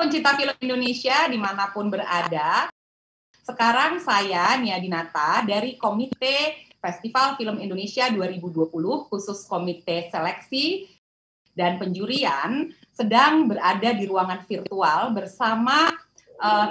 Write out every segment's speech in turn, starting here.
pencinta film Indonesia dimanapun berada. Sekarang saya Nia Dinata dari Komite Festival Film Indonesia 2020, khusus Komite Seleksi dan Penjurian, sedang berada di ruangan virtual bersama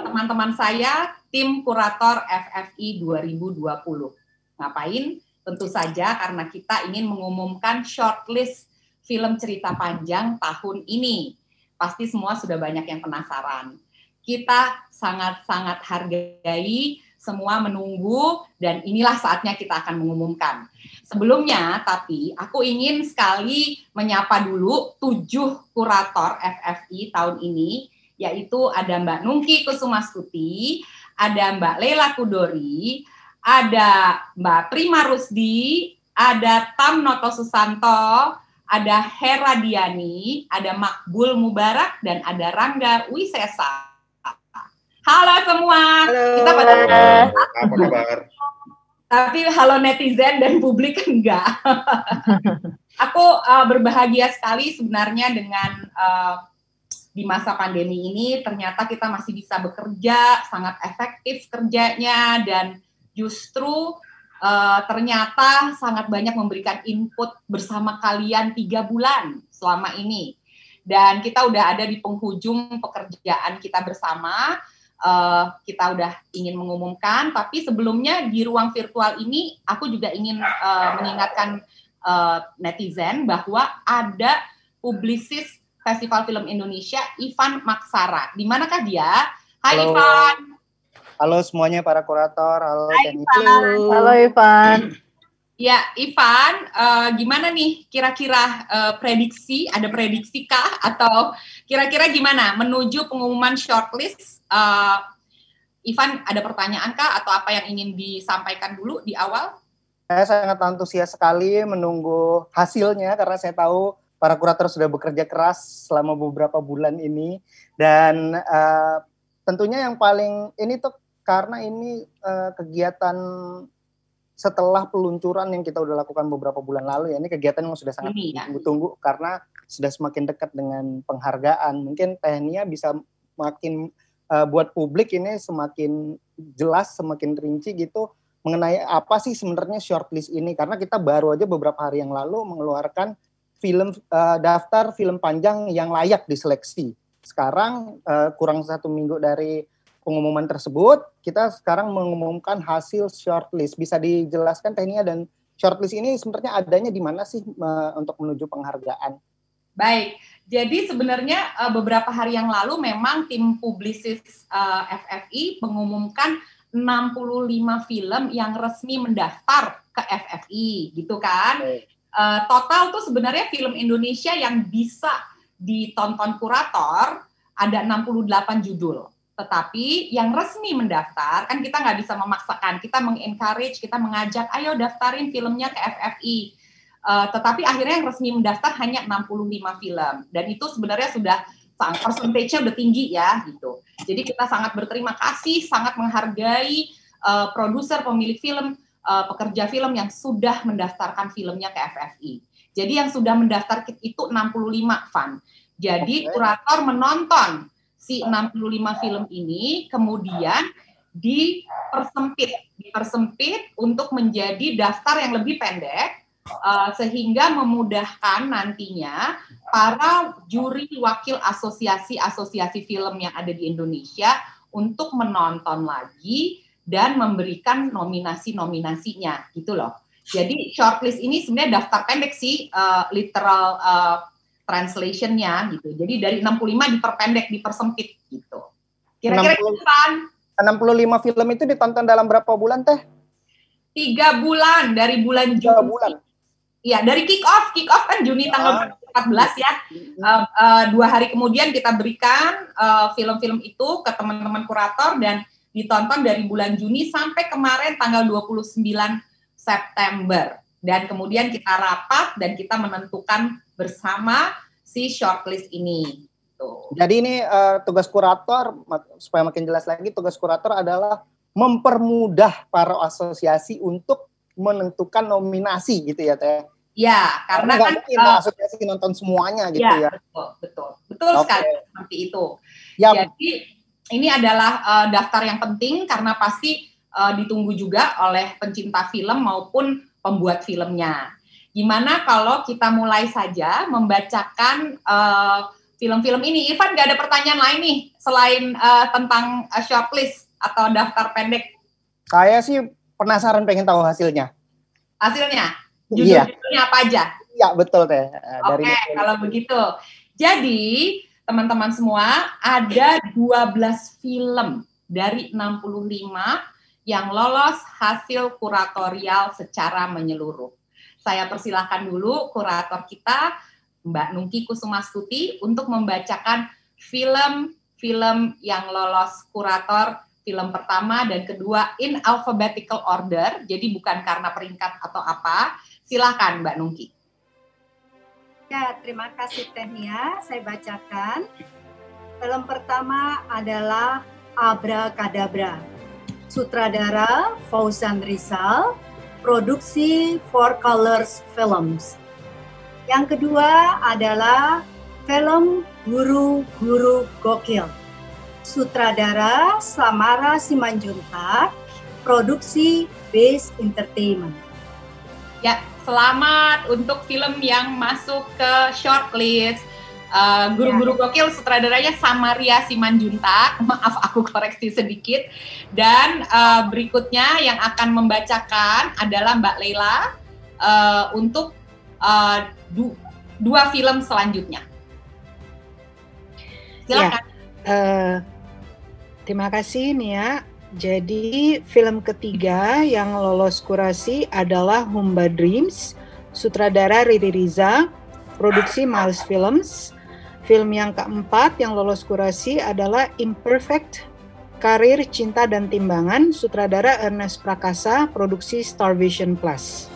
teman-teman saya, tim kurator FFI 2020. Ngapain? Tentu saja karena kita ingin mengumumkan shortlist film cerita panjang tahun ini. Pasti semua sudah banyak yang penasaran. Kita sangat-sangat hargai, semua menunggu, dan inilah saatnya kita akan mengumumkan. Sebelumnya, tapi aku ingin sekali menyapa dulu 7 kurator FFI tahun ini, yaitu ada Mbak Nungki Kusumastuti, ada Mbak Lela Kudori, ada Mbak Prima Rusdi, ada Tam Noto Susanto, ada Hera Diani, ada Makbul Mubarak, dan ada Rangga Wisesa. Halo semua. Halo. Kita pada Apa kabar? Tapi halo netizen dan publik enggak. Aku berbahagia sekali sebenarnya dengan di masa pandemi ini ternyata kita masih bisa bekerja, sangat efektif kerjanya, dan justru ternyata sangat banyak memberikan input bersama kalian 3 bulan selama ini. Dan kita udah ada di penghujung pekerjaan kita bersama. Kita udah ingin mengumumkan, tapi sebelumnya di ruang virtual ini aku juga ingin mengingatkan netizen bahwa ada publisis Festival Film Indonesia, Ivan Maksara. Di manakah dia? Hai Halo. Ivan. Halo semuanya para kurator. Halo. Hai Ivan. Halo Ivan. Ya, Ivan, gimana nih kira-kira prediksi? Ada prediksi kah? Atau kira-kira gimana menuju pengumuman shortlist? Ivan, ada pertanyaan kah? Atau apa yang ingin disampaikan dulu di awal? Saya sangat antusias sekali menunggu hasilnya karena saya tahu para kurator sudah bekerja keras selama beberapa bulan ini. Dan tentunya yang paling ini tuh karena ini kegiatan setelah peluncuran yang kita udah lakukan beberapa bulan lalu ya, ini kegiatan yang sudah sangat ditunggu-tunggu karena sudah semakin dekat dengan penghargaan. Mungkin Tehnia bisa makin buat publik ini semakin jelas, semakin rinci gitu mengenai apa sih sebenarnya shortlist ini, karena kita baru aja beberapa hari yang lalu mengeluarkan film daftar film panjang yang layak diseleksi. Sekarang kurang 1 minggu dari pengumuman tersebut, kita sekarang mengumumkan hasil shortlist. Bisa dijelaskan Tehnia, dan shortlist ini sebenarnya adanya di mana sih untuk menuju penghargaan? Baik, jadi sebenarnya beberapa hari yang lalu memang tim publisis FFI mengumumkan 65 film yang resmi mendaftar ke FFI, gitu kan? Total tuh sebenarnya film Indonesia yang bisa ditonton kurator ada 68 judul. Tetapi yang resmi mendaftar, kan kita nggak bisa memaksakan, kita meng-encourage, kita mengajak, ayo daftarin filmnya ke FFI. Tetapi akhirnya yang resmi mendaftar hanya 65 film. Dan itu sebenarnya sudah, persentasenya udah tinggi ya, gitu. Jadi kita sangat berterima kasih, sangat menghargai produser, pemilik film, pekerja film yang sudah mendaftarkan filmnya ke FFI. Jadi yang sudah mendaftar itu 65, Van. Jadi kurator menonton si 65 film ini, kemudian dipersempit untuk menjadi daftar yang lebih pendek, sehingga memudahkan nantinya para juri wakil asosiasi film yang ada di Indonesia untuk menonton lagi dan memberikan nominasi-nominasinya, gitu loh. Jadi shortlist ini sebenarnya daftar pendek sih, literal translation-nya gitu. Jadi dari 65 diperpendek, dipersempit gitu. Kira-kira 65 film itu ditonton dalam berapa bulan, Teh? 3 bulan, dari bulan Juni. 3 bulan. Iya, dari kick off kan Juni tanggal 14 ya. 2 hari kemudian kita berikan film-film itu ke teman-teman kurator dan ditonton dari bulan Juni sampai kemarin tanggal 29 September. Dan kemudian kita rapat dan kita menentukan bersama si shortlist ini. Tuh. Jadi ini tugas kurator, supaya makin jelas lagi, tugas kurator adalah mempermudah para asosiasi untuk menentukan nominasi gitu ya Teh? Ya, karena kan asosiasi nonton semuanya gitu ya. Betul. Betul Oke. sekali, seperti itu. Yap. Jadi ini adalah daftar yang penting karena pasti ditunggu juga oleh pencinta film maupun pembuat filmnya. Gimana kalau kita mulai saja membacakan film-film ini? Ivan, nggak ada pertanyaan lain nih selain tentang shortlist atau daftar pendek? Saya sih penasaran pengen tahu hasilnya. Hasilnya? Iya. Judul-judulnya apa aja? Iya, betul Teh. Oke, kalau begitu. Jadi, teman-teman semua, ada 12 film dari 65 yang lolos hasil kuratorial secara menyeluruh. Saya persilahkan dulu kurator kita, Mbak Nungki Kusumastuti, untuk membacakan film-film yang lolos kurator film pertama dan kedua in alphabetical order, jadi bukan karena peringkat atau apa. Silakan Mbak Nungki. Ya, terima kasih Teh Nia. Saya bacakan. Film pertama adalah Abracadabra. Sutradara Fauzan Rizal, produksi Four Colors Films. Yang kedua adalah film Guru-Guru Gokil. Sutradara Samara Simanjuntak, produksi Base Entertainment. Ya, selamat untuk film yang masuk ke shortlist. Guru-Guru Gokil, sutradaranya Samaria Simanjuntak. Maaf, aku koreksi sedikit. Dan berikutnya yang akan membacakan adalah Mbak Leila untuk dua film selanjutnya. Silakan. Terima kasih Nia. Jadi film ketiga yang lolos kurasi adalah Humba Dreams, sutradara Riri Riza, produksi Miles Films. Film yang keempat yang lolos kurasi adalah Imperfect, Karir, Cinta dan Timbangan, sutradara Ernest Prakasa, produksi Starvision Plus.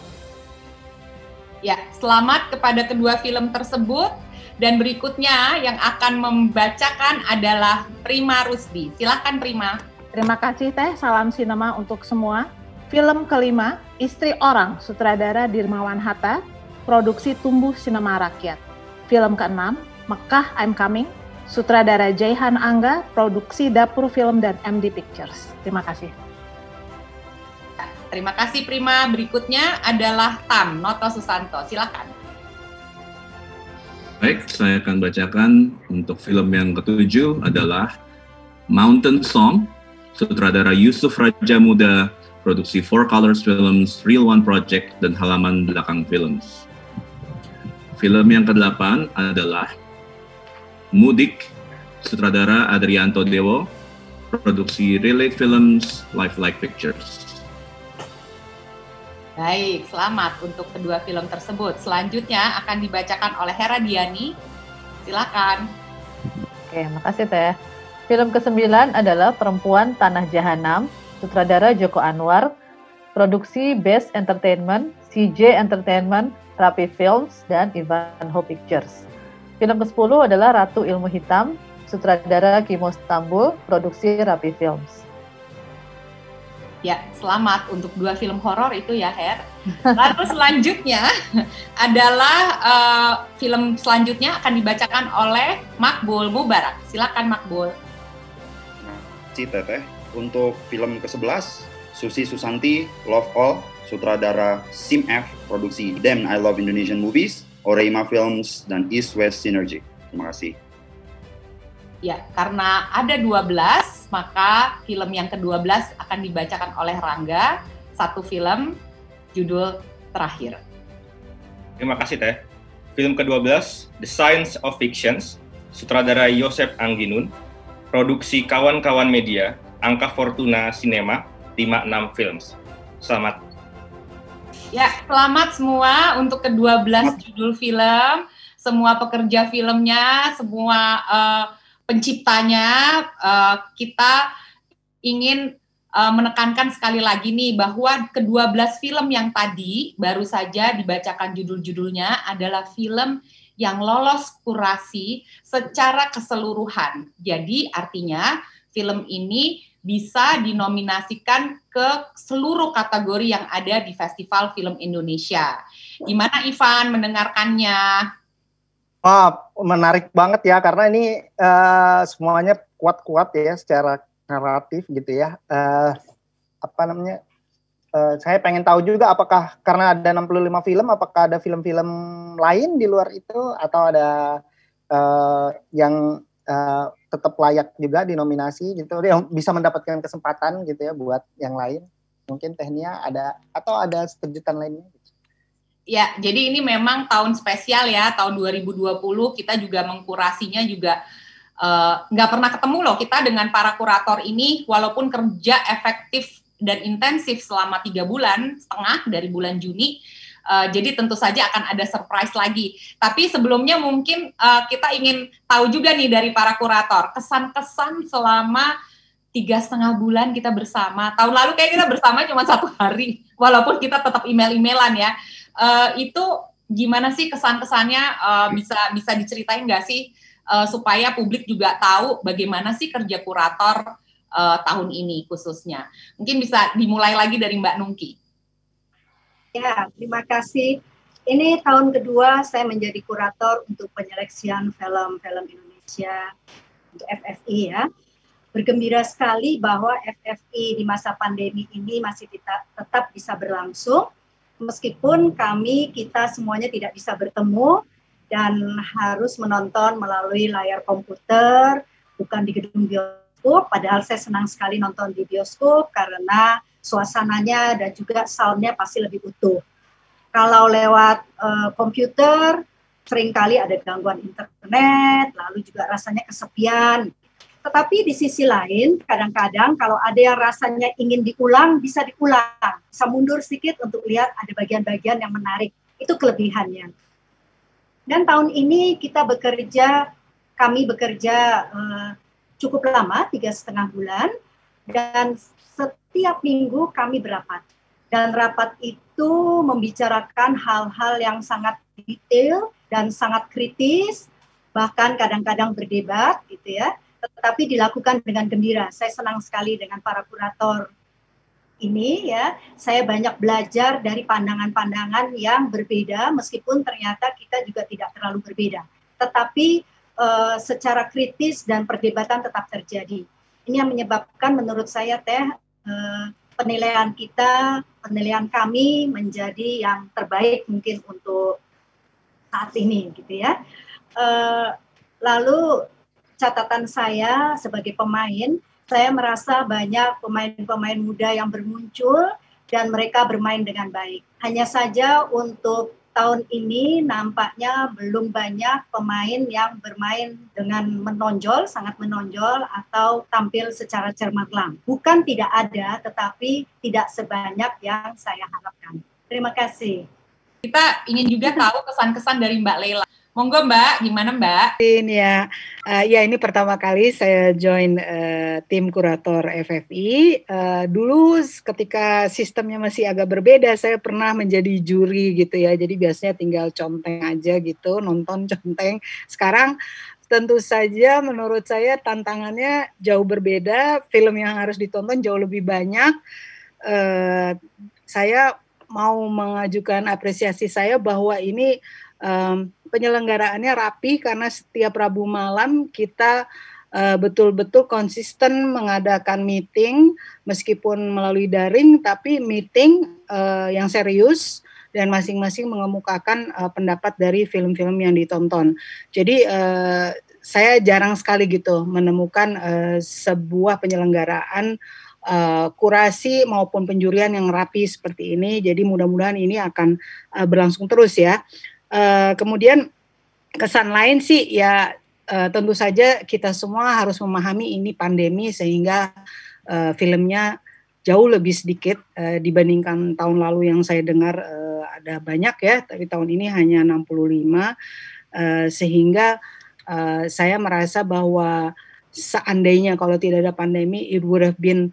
Ya, selamat kepada kedua film tersebut. Dan berikutnya yang akan membacakan adalah Prima Rusdi. Silakan Prima. Terima kasih Teh, salam sinema untuk semua. Film kelima, Istri Orang, sutradara Dirmawan Hatta, produksi Tumbuh Sinema Rakyat. Film keenam, Mekah I'm Coming, sutradara Jaihan Angga, produksi Dapur Film dan MD Pictures. Terima kasih. Terima kasih Prima. Berikutnya adalah Tam, Noto Susanto. Silakan. Baik, saya akan bacakan untuk film yang ketujuh adalah Mountain Song, sutradara Yusuf Raja Muda, produksi Four Colors Films, Real One Project, dan Halaman Belakang Films. Film yang ke-8 adalah Mudik, sutradara Adrianto Dewo, produksi Relate Films, Lifelike Pictures. Baik, selamat untuk kedua film tersebut. Selanjutnya akan dibacakan oleh Hera Diani. Silakan. Oke, makasih Teh. Film ke-9 adalah Perempuan Tanah Jahanam, sutradara Joko Anwar, produksi Best Entertainment, CJ Entertainment, Rapi Films, dan Ivanhoe Pictures. Film ke-10 adalah Ratu Ilmu Hitam, sutradara Kimo Stambul, produksi Rapi Films. Ya, selamat untuk dua film horor itu ya, Her. Lalu selanjutnya adalah film selanjutnya akan dibacakan oleh Makbul Mubarak. Silakan Makbul. Terima kasih Teteh. Untuk film ke-11, Susi Susanti, Love All, sutradara Sim F, produksi Damn I Love Indonesian Movies, Oreima Films, dan East West Synergy. Terima kasih. Ya, karena ada 12, maka film yang ke-12 akan dibacakan oleh Rangga, satu film, judul terakhir. Terima kasih Teh. Film ke-12, The Science of Fictions, sutradara Yosep Angginun, produksi Kawan-Kawan Media, Angka Fortuna Cinema, 56 Films. Selamat. Ya, selamat semua untuk ke-12 judul film, semua pekerja filmnya, semua penciptanya. Kita ingin menekankan sekali lagi nih bahwa ke-12 film yang tadi baru saja dibacakan judul-judulnya adalah film yang lolos kurasi secara keseluruhan. Jadi artinya film ini bisa dinominasikan ke seluruh kategori yang ada di Festival Film Indonesia. Gimana Ivan mendengarkannya? Wah, menarik banget ya, karena ini semuanya kuat-kuat ya secara naratif gitu ya. Saya pengen tahu juga apakah karena ada 65 film, apakah ada film-film lain di luar itu atau ada yang tetap layak juga dinominasi gitu, yang bisa mendapatkan kesempatan gitu ya buat yang lain. Mungkin Tehnia ada atau ada kejutan lainnya? Ya, jadi ini memang tahun spesial ya, tahun 2020 kita juga mengkurasinya juga nggak pernah ketemu loh kita dengan para kurator ini, walaupun kerja efektif dan intensif selama 3,5 bulan dari bulan Juni. Jadi tentu saja akan ada surprise lagi. Tapi sebelumnya mungkin kita ingin tahu juga nih dari para kurator, kesan-kesan selama 3,5 bulan kita bersama. Tahun lalu kayak kita bersama cuma 1 hari, walaupun kita tetap email-emailan ya. Itu gimana sih kesan-kesannya, bisa diceritain nggak sih supaya publik juga tahu bagaimana sih kerja kurator tahun ini khususnya. Mungkin bisa dimulai lagi dari Mbak Nungki. Ya, terima kasih. Ini tahun kedua saya menjadi kurator untuk penyeleksian film-film Indonesia untuk FFI ya. Bergembira sekali bahwa FFI di masa pandemi ini masih tetap bisa berlangsung. Meskipun kita semuanya tidak bisa bertemu dan harus menonton melalui layar komputer, bukan di gedung bioskop, padahal saya senang sekali nonton di bioskop karena suasananya dan juga sound-nya pasti lebih utuh. Kalau lewat komputer, seringkali ada gangguan internet, lalu juga rasanya kesepian. Tetapi di sisi lain, kadang-kadang kalau ada yang rasanya ingin diulang, bisa diulang. Bisa mundur sedikit untuk lihat ada bagian-bagian yang menarik. Itu kelebihannya. Dan tahun ini kami bekerja cukup lama, 3,5 bulan. Dan setiap minggu kami berapat. Dan rapat itu membicarakan hal-hal yang sangat detail dan sangat kritis, bahkan kadang-kadang berdebat gitu ya. Tetapi dilakukan dengan gembira. Saya senang sekali dengan para kurator ini ya. Saya banyak belajar dari pandangan-pandangan yang berbeda, meskipun ternyata kita juga tidak terlalu berbeda. Tetapi secara kritis dan perdebatan tetap terjadi. Ini yang menyebabkan menurut saya penilaian kami menjadi yang terbaik mungkin untuk saat ini gitu ya. Lalu catatan saya sebagai pemain, saya merasa banyak pemain-pemain muda yang bermuncul dan mereka bermain dengan baik. Hanya saja untuk tahun ini nampaknya belum banyak pemain yang bermain dengan menonjol, sangat menonjol atau tampil secara cemerlang. Bukan tidak ada, tetapi tidak sebanyak yang saya harapkan. Terima kasih. Kita ingin juga tahu kesan-kesan dari Mbak Leila. Monggo Mbak, gimana Mbak? Ya ini pertama kali saya join tim kurator FFI. Dulu ketika sistemnya masih agak berbeda, saya pernah menjadi juri gitu ya. Jadi biasanya tinggal conteng aja gitu, nonton conteng. Sekarang tentu saja menurut saya tantangannya jauh berbeda. Film yang harus ditonton jauh lebih banyak. Saya mau mengajukan apresiasi saya bahwa ini penyelenggaraannya rapi karena setiap Rabu malam kita betul-betul konsisten mengadakan meeting meskipun melalui daring, tapi meeting yang serius dan masing-masing mengemukakan pendapat dari film-film yang ditonton. Jadi saya jarang sekali gitu menemukan sebuah penyelenggaraan kurasi maupun penjurian yang rapi seperti ini. Jadi mudah-mudahan ini akan berlangsung terus ya. Kemudian kesan lain sih ya tentu saja kita semua harus memahami ini pandemi sehingga filmnya jauh lebih sedikit dibandingkan tahun lalu yang saya dengar ada banyak ya, tapi tahun ini hanya 65 sehingga saya merasa bahwa seandainya kalau tidak ada pandemi it would have been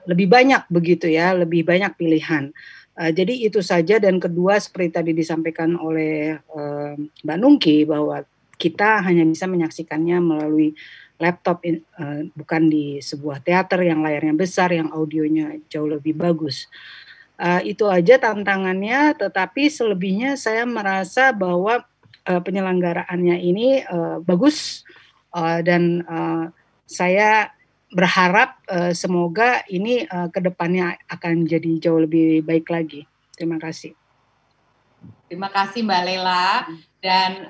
lebih banyak begitu ya, lebih banyak pilihan. Jadi itu saja, dan kedua seperti tadi disampaikan oleh Mbak Nungki bahwa kita hanya bisa menyaksikannya melalui laptop, bukan di sebuah teater yang layarnya besar, yang audionya jauh lebih bagus. Itu aja tantangannya, tetapi selebihnya saya merasa bahwa penyelenggaraannya ini bagus dan saya berharap semoga ini ke depannya akan jadi jauh lebih baik lagi. Terima kasih. Terima kasih Mbak Lela, dan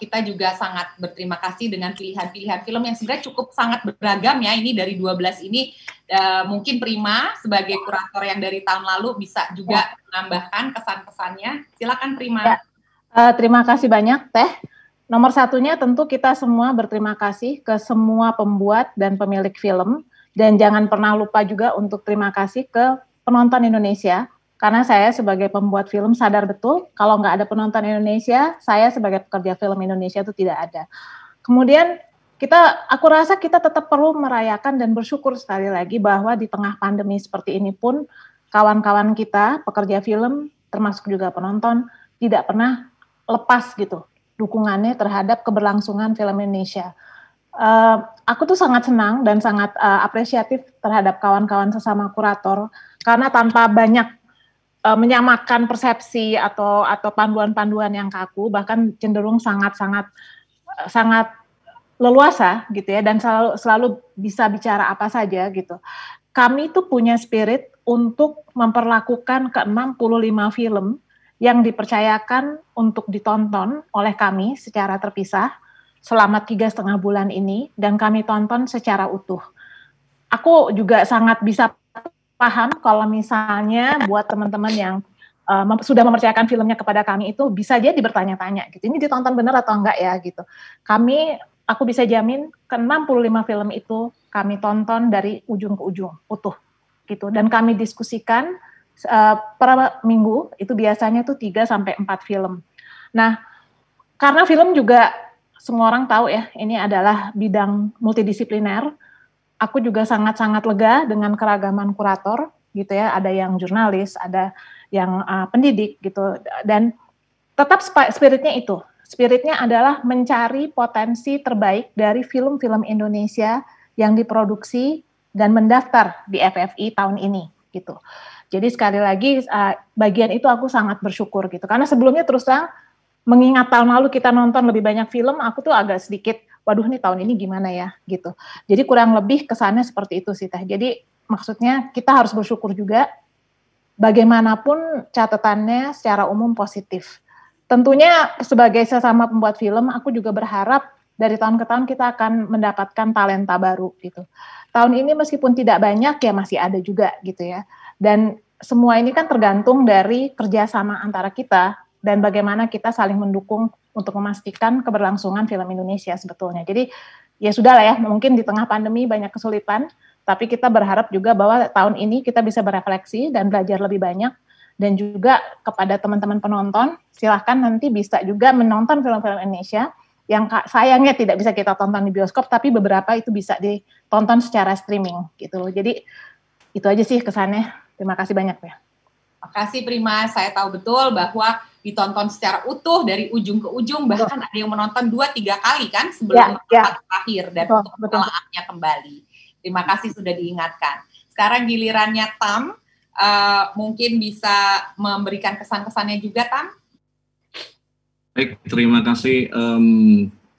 kita juga sangat berterima kasih dengan pilihan-pilihan film yang sebenarnya cukup sangat beragam ya. Ini dari 12 ini mungkin Prima sebagai kurator yang dari tahun lalu bisa juga menambahkan kesan-kesannya. Silakan Prima. Ya. Terima kasih banyak Teh. Nomor satunya tentu kita semua berterima kasih ke semua pembuat dan pemilik film, dan jangan pernah lupa juga untuk terima kasih ke penonton Indonesia. Karena saya sebagai pembuat film sadar betul, kalau nggak ada penonton Indonesia, saya sebagai pekerja film Indonesia itu tidak ada. Kemudian aku rasa kita tetap perlu merayakan dan bersyukur sekali lagi bahwa di tengah pandemi seperti ini pun, kawan-kawan kita, pekerja film, termasuk juga penonton, tidak pernah lepas gitu dukungannya terhadap keberlangsungan film Indonesia. Aku tuh sangat senang dan sangat apresiatif terhadap kawan-kawan sesama kurator, karena tanpa banyak menyamakan persepsi atau panduan-panduan yang kaku, bahkan cenderung sangat leluasa gitu ya, dan selalu bisa bicara apa saja gitu. Kami tuh punya spirit untuk memperlakukan ke-65 film yang dipercayakan untuk ditonton oleh kami secara terpisah selama 3,5 bulan ini, dan kami tonton secara utuh. Aku juga sangat bisa paham kalau misalnya buat teman-teman yang sudah mempercayakan filmnya kepada kami itu bisa jadi bertanya-tanya gitu, ini ditonton benar atau enggak ya gitu. Aku bisa jamin ke-65 film itu kami tonton dari ujung ke ujung utuh gitu, dan kami diskusikan per minggu itu biasanya tuh 3-4 film. Nah, karena film juga semua orang tahu ya, ini adalah bidang multidisipliner. Aku juga sangat-sangat lega dengan keragaman kurator gitu ya, ada yang jurnalis, ada yang pendidik gitu, dan tetap spiritnya itu. Spiritnya adalah mencari potensi terbaik dari film-film Indonesia yang diproduksi dan mendaftar di FFI tahun ini gitu. Jadi sekali lagi bagian itu aku sangat bersyukur gitu, karena sebelumnya terus terang mengingat tahun lalu kita nonton lebih banyak film, aku tuh agak sedikit waduh nih tahun ini gimana ya gitu. Jadi kurang lebih kesannya seperti itu sih Teh. Jadi maksudnya kita harus bersyukur juga, bagaimanapun catatannya secara umum positif. Tentunya sebagai sesama pembuat film, aku juga berharap dari tahun ke tahun kita akan mendapatkan talenta baru gitu. Tahun ini meskipun tidak banyak ya masih ada juga gitu ya. Dan semua ini kan tergantung dari kerjasama antara kita dan bagaimana kita saling mendukung untuk memastikan keberlangsungan film Indonesia sebetulnya. Jadi ya sudah lah ya, mungkin di tengah pandemi banyak kesulitan, tapi kita berharap juga bahwa tahun ini kita bisa berefleksi dan belajar lebih banyak, dan juga kepada teman-teman penonton, silahkan nanti bisa juga menonton film-film Indonesia yang sayangnya tidak bisa kita tonton di bioskop, tapi beberapa itu bisa ditonton secara streaming gitu. Jadi itu aja sih kesannya. Terima kasih banyak ya. Terima kasih Prima, saya tahu betul bahwa ditonton secara utuh dari ujung ke ujung, bahkan ada yang menonton 2-3 kali kan sebelum terakhir dan untuk menelaahnya kembali. Terima kasih sudah diingatkan. Sekarang gilirannya Tam, mungkin bisa memberikan kesan-kesannya juga Tam. Baik, terima kasih.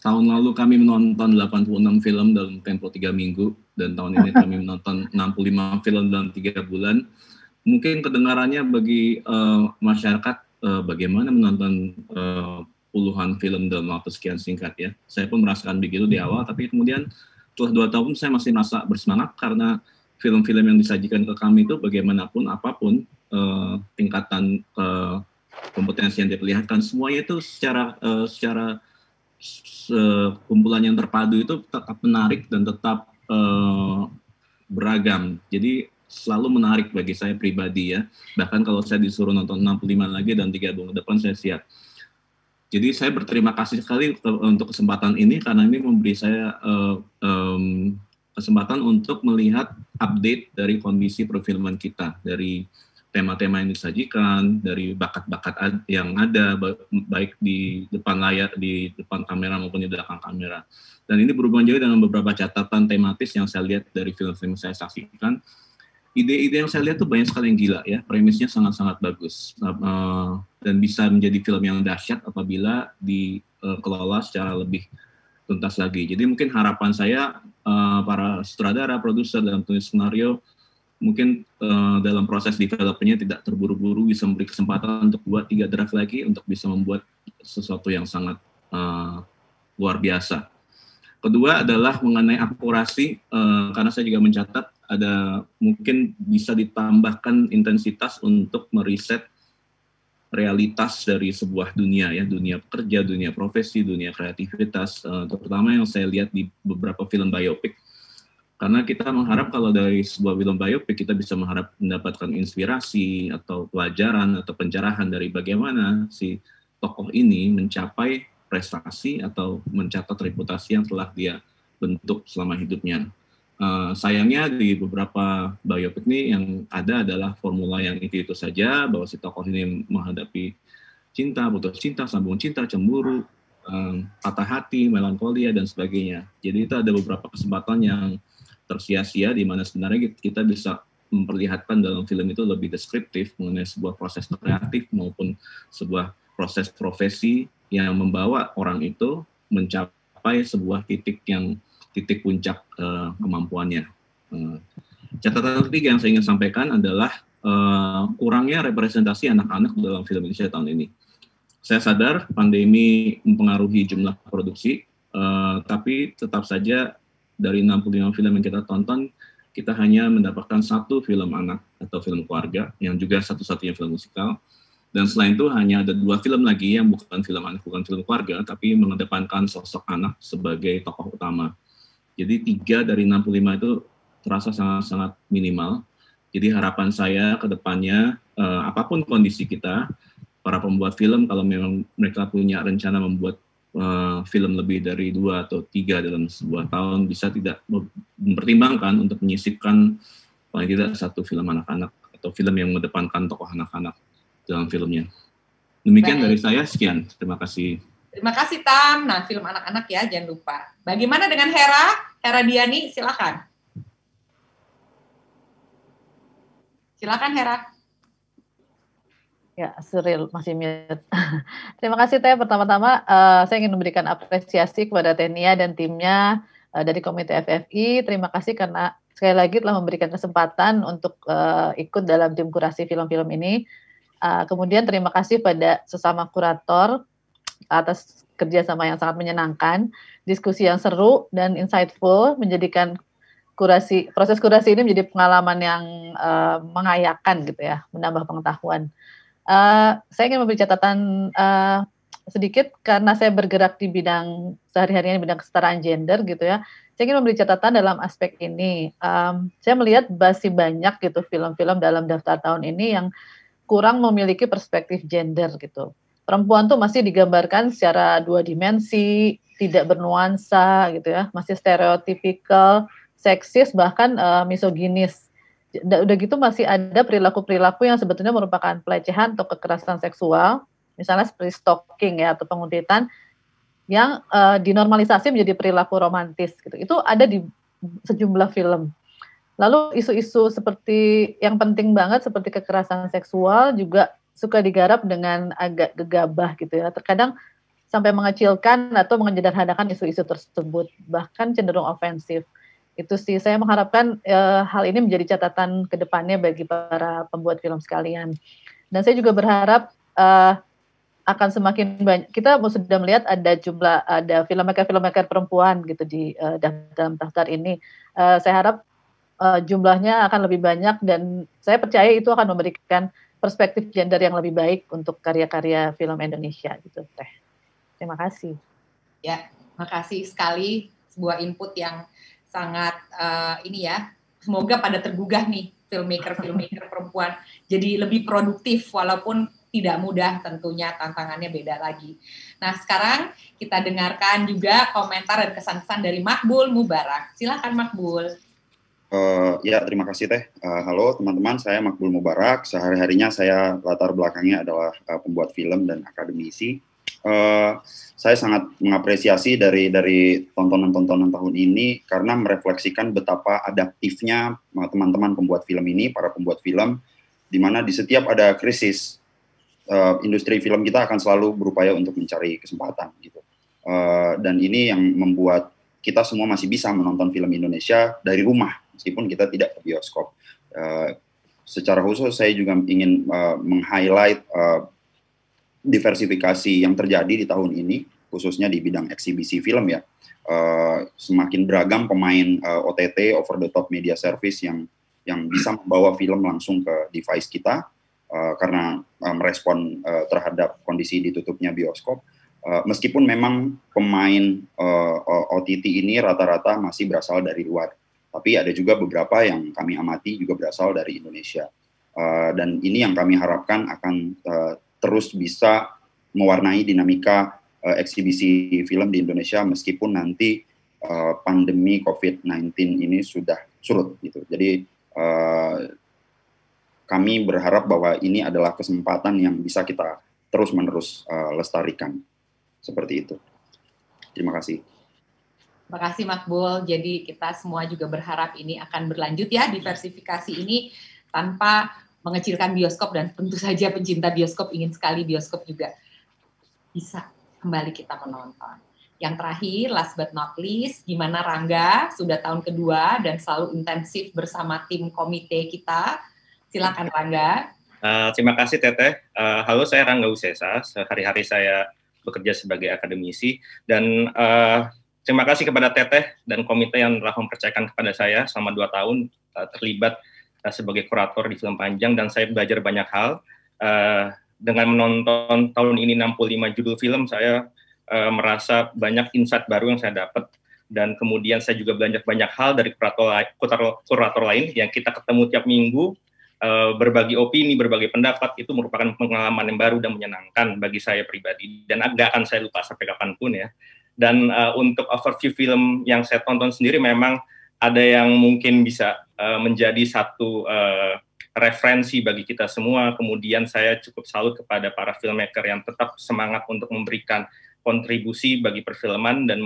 Tahun lalu kami menonton 86 film dalam tempo 3 minggu, dan tahun ini kami menonton 65 film dalam 3 bulan. Mungkin kedengarannya bagi masyarakat bagaimana menonton puluhan film dalam waktu sekian singkat ya. Saya pun merasakan begitu di awal, tapi kemudian setelah 2 tahun saya masih merasa bersemangat karena film-film yang disajikan ke kami itu bagaimanapun apapun tingkatan kompetensi yang diperlihatkan, semuanya itu secara kumpulan yang terpadu itu tetap menarik dan tetap beragam. Jadi selalu menarik bagi saya pribadi ya. Bahkan kalau saya disuruh nonton 65 lagi dan 3 bulan ke depan saya siap. Jadi saya berterima kasih sekali untuk kesempatan ini, karena ini memberi saya kesempatan untuk melihat update dari kondisi perfilman kita, dari tema-tema yang disajikan, dari bakat-bakat yang ada, baik di depan layar, di depan kamera maupun di belakang kamera. Dan ini berhubungan juga dengan beberapa catatan tematis yang saya lihat dari film-film yang saya saksikan. ide-ide yang saya lihat tuh banyak sekali yang gila ya, premisnya sangat-sangat bagus dan bisa menjadi film yang dahsyat apabila dikelola secara lebih tuntas lagi. Jadi mungkin harapan saya para sutradara, produser dalam tulis skenario mungkin dalam proses developnya tidak terburu-buru, bisa memberi kesempatan untuk 2-3 draft lagi untuk bisa membuat sesuatu yang sangat luar biasa. Kedua adalah mengenai akurasi, karena saya juga mencatat ada mungkin bisa ditambahkan intensitas untuk meriset realitas dari sebuah dunia ya, dunia pekerja, dunia profesi, dunia kreativitas, terutama yang saya lihat di beberapa film biopik. Karena kita mengharap kalau dari sebuah film biopik kita bisa mendapatkan inspirasi atau pelajaran atau pencerahan dari bagaimana si tokoh ini mencapai prestasi atau mencatat reputasi yang telah dia bentuk selama hidupnya. Sayangnya di beberapa biopik ini yang ada adalah formula yang itu saja, bahwa si tokoh ini menghadapi cinta, putus cinta, sambung cinta, cemburu, patah hati, melankolia, dan sebagainya. Jadi itu ada beberapa kesempatan yang tersia-sia di mana sebenarnya kita bisa memperlihatkan dalam film itu lebih deskriptif mengenai sebuah proses kreatif maupun sebuah proses profesi yang membawa orang itu mencapai sebuah titik puncak kemampuannya. Catatan ketiga yang saya ingin sampaikan adalah kurangnya representasi anak-anak dalam film Indonesia tahun ini. Saya sadar pandemi mempengaruhi jumlah produksi, tapi tetap saja dari 65 film yang kita tonton, kita hanya mendapatkan 1 film anak atau film keluarga, yang juga satu-satunya film musikal. Dan selain itu hanya ada 2 film lagi yang bukan film anak, bukan film keluarga, tapi mengedepankan sosok anak sebagai tokoh utama. Jadi 3 dari 65 itu terasa sangat-sangat minimal. Jadi harapan saya ke depannya, apapun kondisi kita, para pembuat film kalau memang mereka punya rencana membuat film lebih dari 2 atau 3 dalam sebuah tahun, bisa tidak mempertimbangkan untuk menyisipkan paling tidak 1 film anak-anak atau film yang mengedepankan tokoh anak-anak dalam filmnya. Demikian dari saya, sekian. Terima kasih. Terima kasih, Tam. Nah, film anak-anak ya, jangan lupa. Bagaimana dengan Hera? Hera Diani, silakan. Silakan, Hera. Ya, Suril masih mute. Terima kasih Teh. Pertama-tama saya ingin memberikan apresiasi kepada Tenia dan timnya dari Komite FFI. Terima kasih karena sekali lagi telah memberikan kesempatan untuk ikut dalam tim kurasi film-film ini. Kemudian terima kasih pada sesama kurator atas kerjasama yang sangat menyenangkan, diskusi yang seru dan insightful, menjadikan proses kurasi ini menjadi pengalaman yang mengayakan gitu ya, menambah pengetahuan. Saya ingin memberi catatan sedikit karena saya bergerak di bidang sehari-harinya di bidang kesetaraan gender gitu ya. Saya ingin memberi catatan dalam aspek ini. Saya melihat masih banyak gitu film-film dalam daftar tahun ini yang kurang memiliki perspektif gender gitu. Perempuan tuh masih digambarkan secara 2 dimensi, tidak bernuansa gitu ya, masih stereotypical, seksis bahkan misoginis. Udah gitu masih ada perilaku-perilaku yang sebetulnya merupakan pelecehan atau kekerasan seksual, misalnya seperti stalking ya atau penguntitan yang dinormalisasi menjadi perilaku romantis gitu. Itu ada di sejumlah film. Lalu isu-isu seperti yang penting banget seperti kekerasan seksual juga suka digarap dengan agak gegabah gitu ya. Terkadang sampai mengecilkan atau menyederhanakan isu-isu tersebut, bahkan cenderung ofensif. Itu sih, saya mengharapkan hal ini menjadi catatan ke depannya bagi para pembuat film sekalian. Dan saya juga berharap akan semakin banyak, kita sudah melihat ada filmmaker perempuan gitu di dalam daftar ini. Saya harap jumlahnya akan lebih banyak dan saya percaya itu akan memberikan perspektif gender yang lebih baik untuk karya-karya film Indonesia gitu, Teh. Terima kasih. Ya, makasih sekali, sebuah input yang sangat ini ya, semoga pada tergugah nih filmmaker perempuan jadi lebih produktif walaupun tidak mudah tentunya, tantangannya beda lagi. Nah sekarang kita dengarkan juga komentar dan kesan-kesan dari Makbul Mubarak. Silakan Makbul. Ya terima kasih Teh. Halo teman-teman, saya Makbul Mubarak. Sehari-harinya saya latar belakangnya adalah pembuat film dan akademisi. Saya sangat mengapresiasi dari tontonan-tontonan tahun ini karena merefleksikan betapa adaptifnya teman-teman pembuat film ini, para pembuat film, di mana di setiap ada krisis, industri film kita akan selalu berupaya untuk mencari kesempatan gitu. Dan ini yang membuat kita semua masih bisa menonton film Indonesia dari rumah meskipun kita tidak ke bioskop. Secara khusus saya juga ingin meng-highlight diversifikasi yang terjadi di tahun ini, khususnya di bidang eksibisi film ya. Semakin beragam pemain OTT, over the top media service yang bisa membawa film langsung ke device kita karena merespon terhadap kondisi ditutupnya bioskop. Meskipun memang pemain OTT ini rata-rata masih berasal dari luar, tapi ada juga beberapa yang kami amati juga berasal dari Indonesia. Dan ini yang kami harapkan akan terus bisa mewarnai dinamika eksibisi film di Indonesia meskipun nanti pandemi COVID-19 ini sudah surut gitu. Jadi kami berharap bahwa ini adalah kesempatan yang bisa kita terus-menerus lestarikan. Seperti itu. Terima kasih. Terima kasih Makbul. Jadi kita semua juga berharap ini akan berlanjut ya, diversifikasi ini tanpa mengecilkan bioskop, dan tentu saja pencinta bioskop ingin sekali bioskop juga bisa kembali kita menonton. Yang terakhir, last but not least, gimana Rangga? Sudah tahun kedua dan selalu intensif bersama tim komite kita. Silakan Rangga. Terima kasih Teteh. Halo, saya Rangga Usesa. Sehari-hari saya bekerja sebagai akademisi, dan terima kasih kepada Teteh dan komite yang telah mempercayakan kepada saya selama 2 tahun terlibat sebagai kurator di film panjang, dan saya belajar banyak hal. Dengan menonton tahun ini 65 judul film, saya merasa banyak insight baru yang saya dapat, dan kemudian saya juga belajar banyak hal dari kurator lain yang kita ketemu tiap minggu, berbagi opini, berbagi pendapat. Itu merupakan pengalaman yang baru dan menyenangkan bagi saya pribadi, dan gak akan saya lupa sampai kapanpun ya. Dan untuk overview film yang saya tonton sendiri, memang ada yang mungkin bisa menjadi satu referensi bagi kita semua. Kemudian saya cukup salut kepada para filmmaker yang tetap semangat untuk memberikan kontribusi bagi perfilman dan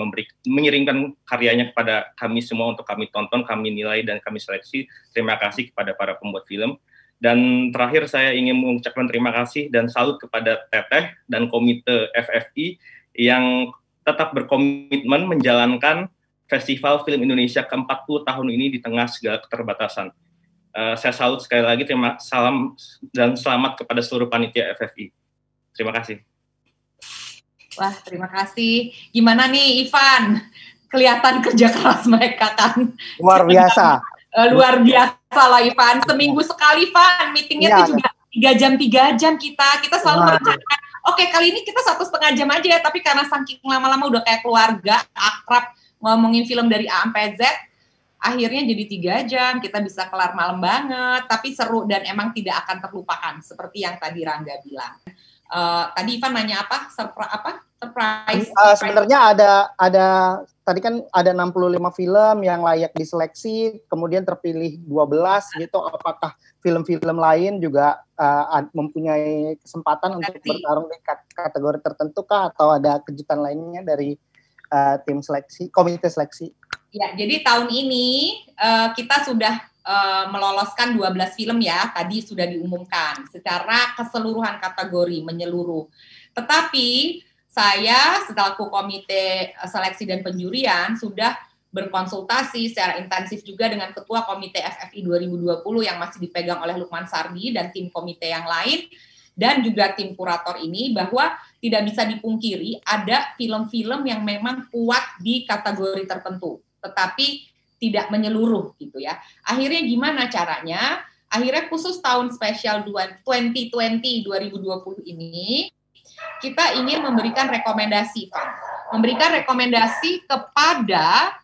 mengirimkan karyanya kepada kami semua untuk kami tonton, kami nilai, dan kami seleksi. Terima kasih kepada para pembuat film. Dan terakhir saya ingin mengucapkan terima kasih dan salut kepada Teteh dan komite FFI yang tetap berkomitmen menjalankan Festival Film Indonesia ke-40 tahun ini di tengah segala keterbatasan. Saya salut sekali lagi, salam dan selamat kepada seluruh panitia FFI. Terima kasih. Wah, terima kasih. Gimana nih Ivan? Kelihatan kerja keras mereka kan. Luar biasa. Luar biasa lah Ivan. Seminggu sekali Ivan, meetingnya tuh juga 3 jam kita selalu merencanakan. Oke, kali ini kita 1,5 jam aja ya, tapi karena saking lama-lama udah kayak keluarga, akrab, ngomongin film dari A sampai Z, akhirnya jadi 3 jam, kita bisa kelar malam banget, tapi seru dan emang tidak akan terlupakan, seperti yang tadi Rangga bilang. Tadi Ivan nanya apa? Surprise? Sebenarnya ada tadi kan ada 65 film yang layak diseleksi, kemudian terpilih 12 gitu. Apakah film-film lain juga mempunyai kesempatan untuk bertarung di kategori tertentu kah, atau ada kejutan lainnya dari tim seleksi, komite seleksi? Ya, jadi tahun ini kita sudah meloloskan 12 film ya, tadi sudah diumumkan secara keseluruhan kategori menyeluruh. Tetapi saya selaku komite seleksi dan penjurian sudah berkonsultasi secara intensif juga dengan Ketua Komite FFI 2020 yang masih dipegang oleh Lukman Sardi dan tim komite yang lain, dan juga tim kurator ini, bahwa tidak bisa dipungkiri ada film-film yang memang kuat di kategori tertentu, tetapi tidak menyeluruh gitu ya. Akhirnya gimana caranya? Akhirnya khusus tahun spesial 2020 ini kita ingin memberikan rekomendasi, Pak. Memberikan rekomendasi kepada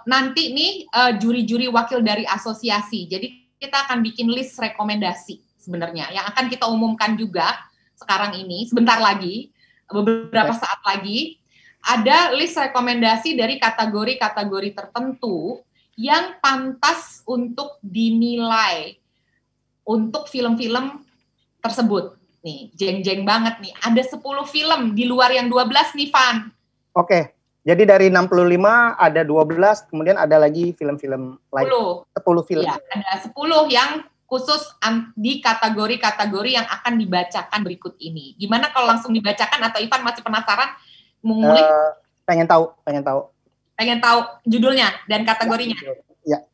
nanti nih juri-juri wakil dari asosiasi. Jadi kita akan bikin list rekomendasi sebenarnya yang akan kita umumkan juga sekarang ini, sebentar lagi, beberapa saat lagi. Ada list rekomendasi dari kategori-kategori tertentu yang pantas untuk dinilai untuk film-film tersebut. nih, jeng-jeng banget nih. Ada 10 film di luar yang 12 nih, Van. Oke, jadi dari 65 ada 12, kemudian ada lagi film-film lain. 10 film. Ya, ada 10 yang khusus di kategori-kategori yang akan dibacakan berikut ini. Gimana kalau langsung dibacakan atau Ivan masih penasaran? Mengulik? Pengen tahu. Pengen tahu judulnya dan kategorinya? Ya.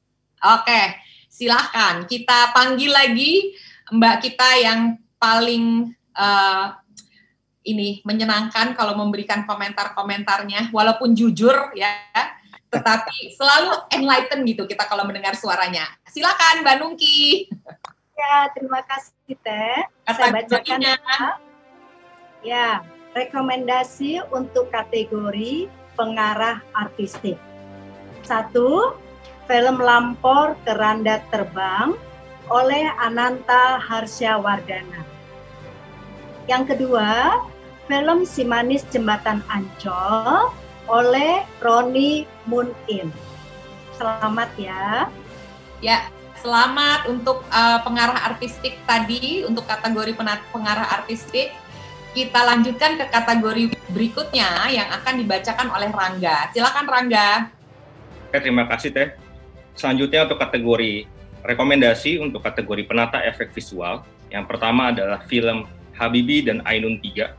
Oke, silahkan. Kita panggil lagi Mbak kita yang paling ini menyenangkan kalau memberikan komentar-komentarnya, walaupun jujur ya, tetapi selalu enlighten gitu kita kalau mendengar suaranya. Silakan Mbak Nungki. Ya, terima kasih Teh. Saya bacakan ya, rekomendasi untuk kategori pengarah artistik. 1, film Lampor Keranda Terbang oleh Ananta Harsyawardana. Yang kedua, film Si Manis Jembatan Ancol oleh Roni Munin. Selamat ya. Ya, selamat untuk pengarah artistik tadi, untuk kategori pengarah artistik. Kita lanjutkan ke kategori berikutnya yang akan dibacakan oleh Rangga. Silakan Rangga. Oke, terima kasih Teh. Selanjutnya untuk kategori rekomendasi untuk kategori penata efek visual. Yang pertama adalah film Habibie dan Ainun 3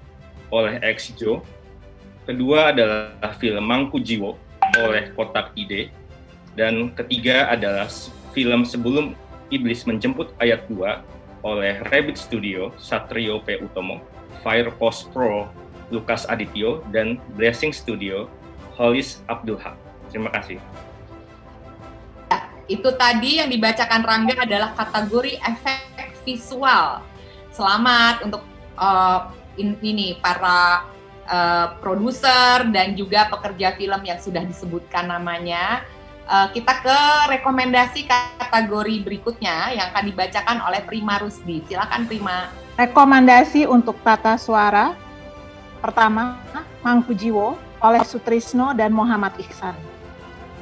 oleh XJO. Kedua adalah film Mangku Jiwo oleh Kotak Ide. Dan ketiga adalah film Sebelum Iblis Menjemput Ayat 2 oleh Rabbit Studio, Satrio P. Utomo, Fire Post Pro, Lukas Adityo, dan Blessing Studio, Holis Abdul Haq. Terima kasih. Itu tadi yang dibacakan Rangga adalah kategori efek visual. Selamat untuk ini para produser dan juga pekerja film yang sudah disebutkan namanya. Kita ke rekomendasi kategori berikutnya yang akan dibacakan oleh Prima Rusdi. Silakan Prima. Rekomendasi untuk tata suara. Pertama, Mangku Jiwo oleh Sutrisno dan Muhammad Ihsan.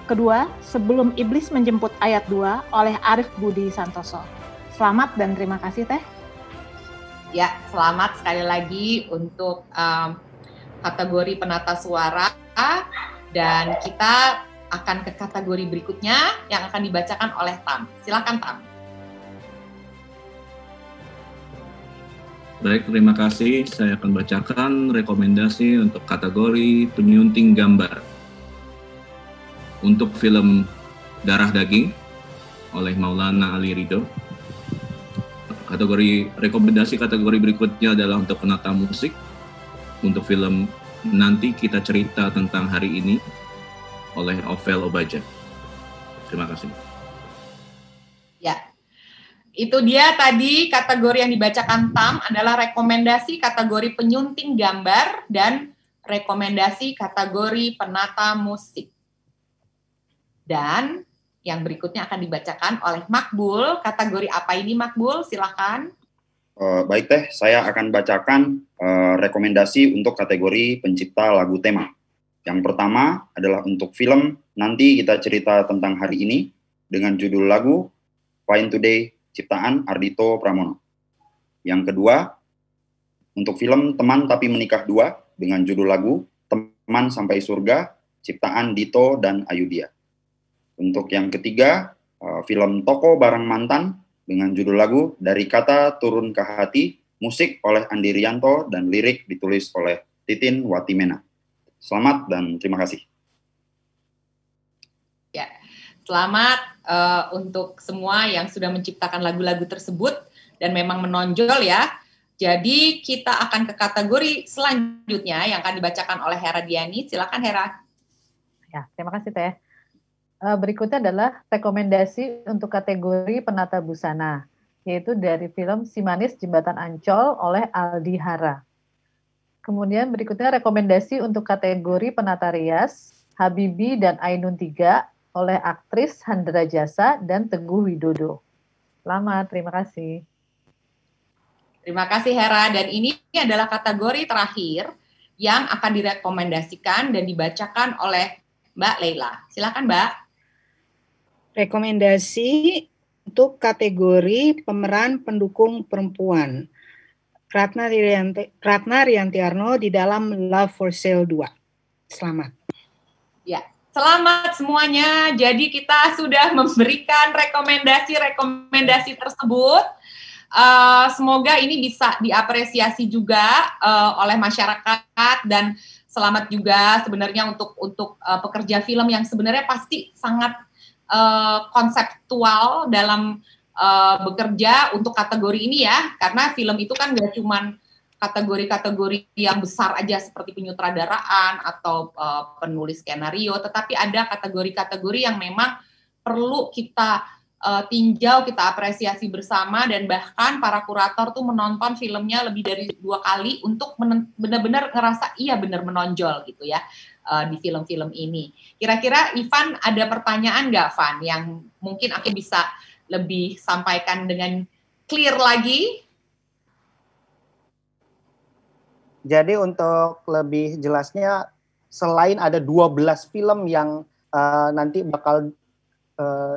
Kedua, Sebelum Iblis Menjemput Ayat 2 oleh Arif Budi Santoso. Selamat dan terima kasih Teh. Ya, selamat sekali lagi untuk kategori penata suara, dan kita akan ke kategori berikutnya yang akan dibacakan oleh Tam. Silakan Tam. Baik, terima kasih. Saya akan bacakan rekomendasi untuk kategori penyunting gambar. Untuk film Darah Daging oleh Maulana Ali Ridho. Rekomendasi kategori berikutnya adalah untuk penata musik. Untuk film Nanti Kita Cerita Tentang Hari Ini oleh Ovel Obaja. Terima kasih. Ya, itu dia tadi kategori yang dibacakan Tam adalah rekomendasi kategori penyunting gambar dan rekomendasi kategori penata musik. Dan yang berikutnya akan dibacakan oleh Makbul. Kategori apa ini Makbul? Silakan. Baik Teh, saya akan bacakan rekomendasi untuk kategori pencipta lagu tema. Yang pertama adalah untuk film Nanti Kita Cerita Tentang Hari Ini dengan judul lagu Fine Today ciptaan Ardhito Pramono. Yang kedua, untuk film Teman Tapi Menikah 2 dengan judul lagu Teman Sampai Surga ciptaan Dito dan Ayudhya. Untuk yang ketiga, film Toko Barang Mantan dengan judul lagu Dari Kata Turun ke Hati, musik oleh Andi Rianto dan lirik ditulis oleh Titin Watimena. Selamat dan terima kasih. Ya, selamat untuk semua yang sudah menciptakan lagu-lagu tersebut dan memang menonjol ya. Jadi kita akan ke kategori selanjutnya yang akan dibacakan oleh Hera Diani. Silakan Hera. Ya, terima kasih Teh. Berikutnya adalah rekomendasi untuk kategori penata busana, yaitu dari film Si Manis Jembatan Ancol oleh Aldi Hara. Kemudian berikutnya rekomendasi untuk kategori penata rias, Habibie dan Ainun 3 oleh aktris Handra Jasa dan Teguh Widodo. Selamat, terima kasih. Terima kasih Hera, dan ini adalah kategori terakhir yang akan direkomendasikan dan dibacakan oleh Mbak Leila. Silakan Mbak. Rekomendasi untuk kategori pemeran pendukung perempuan. Ratna Riantiarno di dalam Love for Sale 2. Selamat. Ya, selamat semuanya. Jadi kita sudah memberikan rekomendasi tersebut. Semoga ini bisa diapresiasi juga oleh masyarakat, dan selamat juga sebenarnya untuk pekerja film yang sebenarnya pasti sangat konseptual dalam bekerja untuk kategori ini ya, karena film itu kan gak cuman kategori-kategori yang besar aja seperti penyutradaraan atau penulis skenario, tetapi ada kategori-kategori yang memang perlu kita tinjau, kita apresiasi bersama, dan bahkan para kurator tuh menonton filmnya lebih dari 2 kali untuk benar-benar ngerasa iya benar menonjol gitu ya di film-film ini. Kira-kira Ivan ada pertanyaan nggak, Van, yang mungkin aku bisa lebih sampaikan dengan clear lagi? Jadi untuk lebih jelasnya, selain ada 12 film yang nanti bakal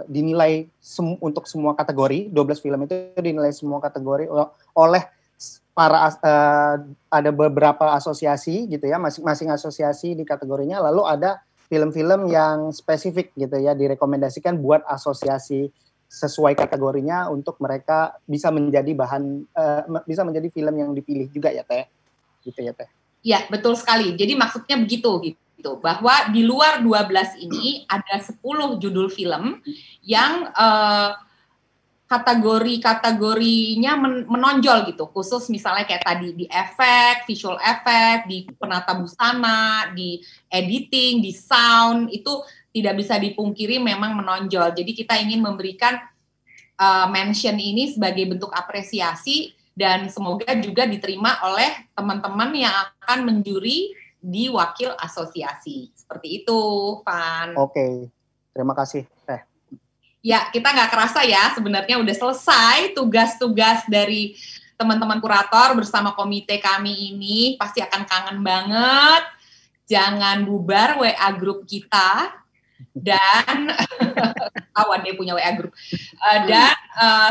dinilai untuk semua kategori, 12 film itu dinilai semua kategori oleh para ada beberapa asosiasi gitu ya, masing-masing asosiasi di kategorinya, lalu ada film-film yang spesifik gitu ya, direkomendasikan buat asosiasi sesuai kategorinya untuk mereka bisa menjadi bisa menjadi film yang dipilih juga ya Teh, gitu ya Teh. Ya, betul sekali. Jadi maksudnya begitu gitu, bahwa di luar 12 ini ada 10 judul film yang kategorinya menonjol gitu, khusus misalnya kayak tadi di efek, visual effect, di penata busana, di editing, di sound, itu tidak bisa dipungkiri memang menonjol. Jadi kita ingin memberikan mention ini sebagai bentuk apresiasi, dan semoga juga diterima oleh teman-teman yang akan menjuri di wakil asosiasi. Seperti itu, Van. Oke, terima kasih, Teh. Ya, kita nggak kerasa ya, sebenarnya udah selesai tugas-tugas dari teman-teman kurator bersama komite kami ini. Pasti akan kangen banget. Jangan bubar WA grup kita. Dan awan dia punya WA grup. Dan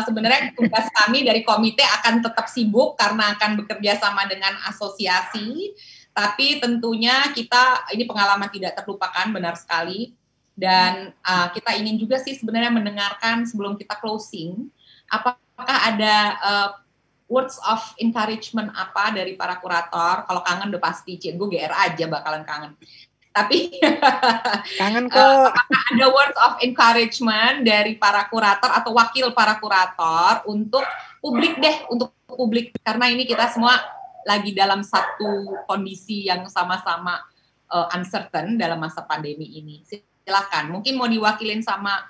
sebenarnya tugas kami dari komite akan tetap sibuk karena akan bekerja sama dengan asosiasi. Tapi tentunya kita, ini pengalaman tidak terlupakan, benar sekali. Dan kita ingin juga sih sebenarnya mendengarkan sebelum kita closing, apakah ada words of encouragement apa dari para kurator? Kalau kangen udah pasti, gue GR aja bakalan kangen. Tapi kangen kok. Apakah ada words of encouragement dari para kurator atau wakil para kurator untuk publik deh, untuk publik, karena ini kita semua lagi dalam satu kondisi yang sama-sama uncertain dalam masa pandemi ini. Silakan, mungkin mau diwakilin sama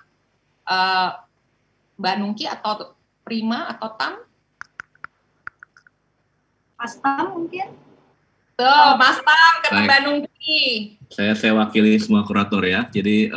Mbak Nungki atau Prima atau Tam? Mas Tam mungkin? Tuh, Mas Tam ke Mbak Nungki. Saya wakili semua kurator ya. Jadi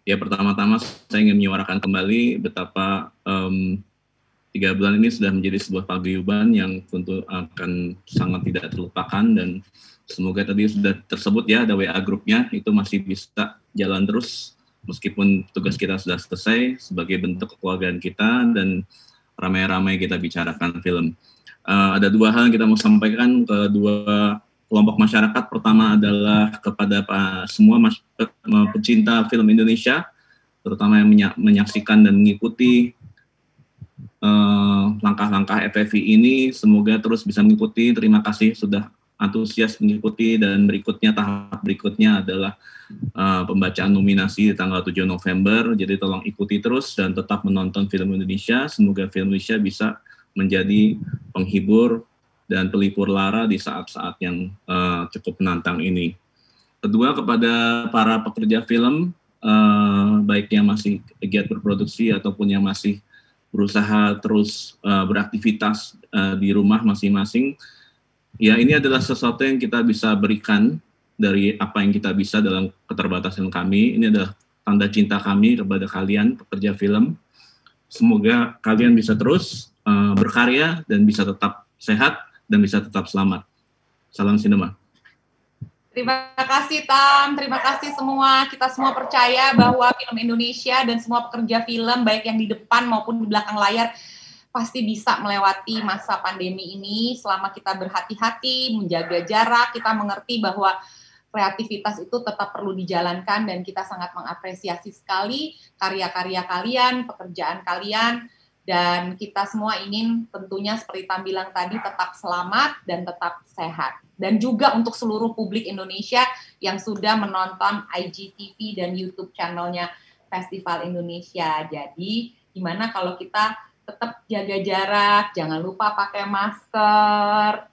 ya pertama-tama saya ingin menyuarakan kembali betapa 3 bulan ini sudah menjadi sebuah paguyuban yang tentu akan sangat tidak terlupakan, dan semoga tadi sudah tersebut ya, ada WA grupnya, itu masih bisa jalan terus meskipun tugas kita sudah selesai sebagai bentuk kekeluargaan kita dan ramai-ramai kita bicarakan film. Ada 2 hal yang kita mau sampaikan ke 2 kelompok masyarakat. Pertama adalah kepada semua pecinta film Indonesia, terutama yang menyaksikan dan mengikuti langkah-langkah FFI ini, semoga terus bisa mengikuti. Terima kasih sudah antusias mengikuti, dan tahap berikutnya adalah pembacaan nominasi di tanggal 7 November. Jadi tolong ikuti terus dan tetap menonton film Indonesia. Semoga film Indonesia bisa menjadi penghibur dan pelipur lara di saat-saat yang cukup menantang ini. Kedua, kepada para pekerja film, baik yang masih giat berproduksi ataupun yang masih berusaha terus beraktivitas di rumah masing-masing, ya ini adalah sesuatu yang kita bisa berikan dari apa yang kita bisa dalam keterbatasan kami. Ini adalah tanda cinta kami kepada kalian pekerja film. Semoga kalian bisa terus berkarya dan bisa tetap sehat dan bisa tetap selamat. Salam sinema. Terima kasih Tam, terima kasih semua. Kita semua percaya bahwa film Indonesia dan semua pekerja film, baik yang di depan maupun di belakang layar, pasti bisa melewati masa pandemi ini selama kita berhati-hati, menjaga jarak, kita mengerti bahwa kreativitas itu tetap perlu dijalankan dan kita sangat mengapresiasi sekali karya-karya kalian, pekerjaan kalian, dan kita semua ingin tentunya seperti Tam bilang tadi tetap selamat dan tetap sehat. Dan juga untuk seluruh publik Indonesia yang sudah menonton IGTV dan YouTube channelnya Festival Indonesia. Jadi gimana kalau kita tetap jaga jarak, jangan lupa pakai masker.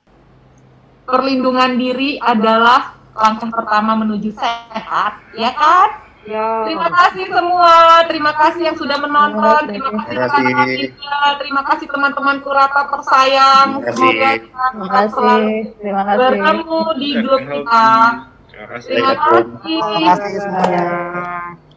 Perlindungan diri adalah langkah pertama menuju sehat, ya kan? Ya. Terima kasih semua, terima kasih yang sudah menonton, terima kasih teman-teman media, terima kasih teman-teman kurator tersayang. Semoga kita selalu bertemu di grup kita. Terima kasih. Terima kasih. Terima kasih semuanya.